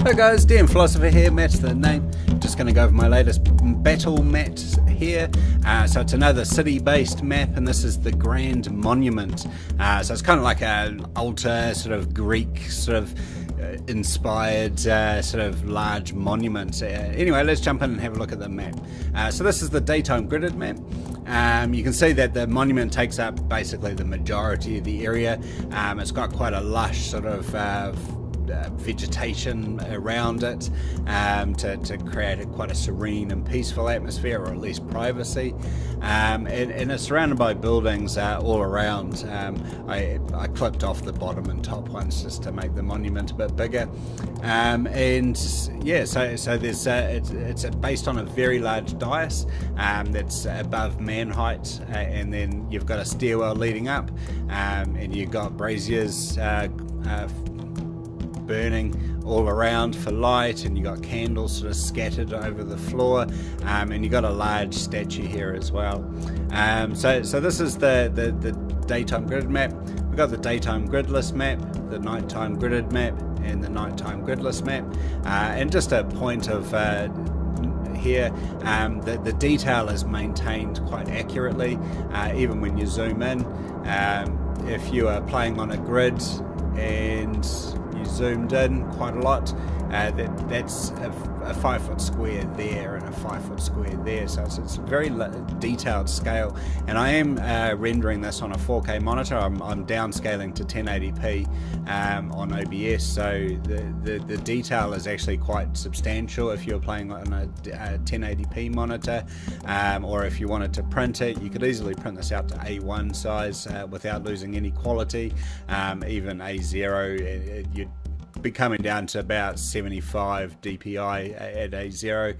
Hey guys, DM Philosopher here, Matt's the name. Just going to go over my latest battle mat here. So it's another city-based map, and this is the Grand Monument. So it's kind of like an altar, sort of Greek, sort of inspired sort of large monument. Anyway, let's jump in and have a look at the map. So this is the daytime gridded map. You can see that the monument takes up basically the majority of the area. It's got quite a lush sort of vegetation around it to create quite a serene and peaceful atmosphere, or at least privacy, and it's surrounded by buildings all around. I clipped off the bottom and top ones just to make the monument a bit bigger, and yeah, so there's it's based on a very large dais that's above man height, and then you've got a stairwell leading up, and you've got braziers burning all around for light, and you got candles sort of scattered over the floor, and you got a large statue here as well. So this is the daytime gridded map. We've got the daytime gridless map, the nighttime gridded map, and the nighttime gridless map. And just a point of here, the detail is maintained quite accurately, even when you zoom in. If you are playing on a grid and you zoomed in quite a lot, that's a 5 foot square there and a 5 foot square there, so it's a very detailed scale. And I am rendering this on a 4K monitor. I'm downscaling to 1080p on OBS, so the detail is actually quite substantial if you're playing on a 1080p monitor, or if you wanted to print it, you could easily print this out to A1 size without losing any quality. Even A0, you'd be coming down to about 75 DPI at A0,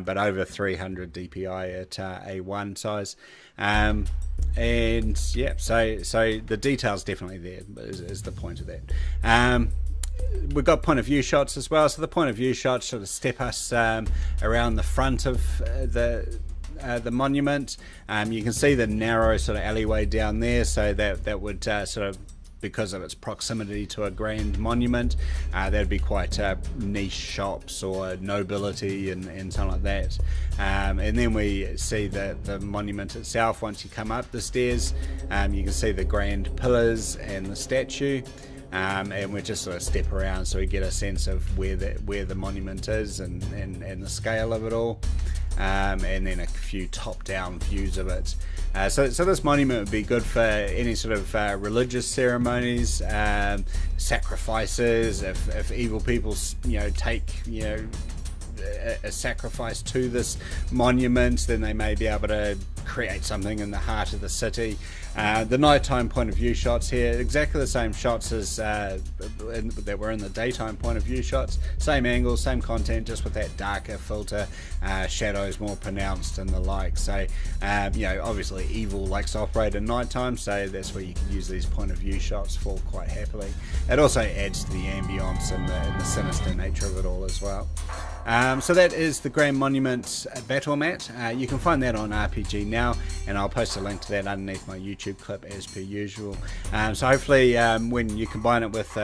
but over 300 DPI at A1 size. And yeah, so the detail's definitely there, is the point of that. We've got point of view shots as well, so the point of view shots sort of step us around the front of the monument. You can see the narrow sort of alleyway down there, so that would sort of, because of its proximity to a grand monument, there'd be quite niche shops or nobility and something like that. And then we see the monument itself. Once you come up the stairs, you can see the grand pillars and the statue. And we just sort of step around so we get a sense of where the monument is and the scale of it all, and then a few top-down views of it. So this monument would be good for any sort of religious ceremonies, sacrifices. If evil people, take a sacrifice to this monument, then they may be able to create something in the heart of the city. The nighttime point of view shots here, exactly the same shots as that were in the daytime point of view shots. Same angles, same content, just with that darker filter, shadows more pronounced and the like. So obviously evil likes to operate at nighttime, so that's where you can use these point of view shots for quite happily. It also adds to the ambience and the sinister nature of it all as well. So that is the Grand Monument battle mat. You can find that on RPG Now, and I'll post a link to that underneath my YouTube clip as per usual. So hopefully when you combine it with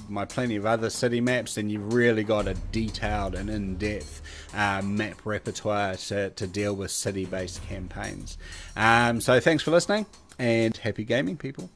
my plenty of other city maps, then you've really got a detailed and in-depth map repertoire to deal with city-based campaigns. So thanks for listening, and happy gaming, people.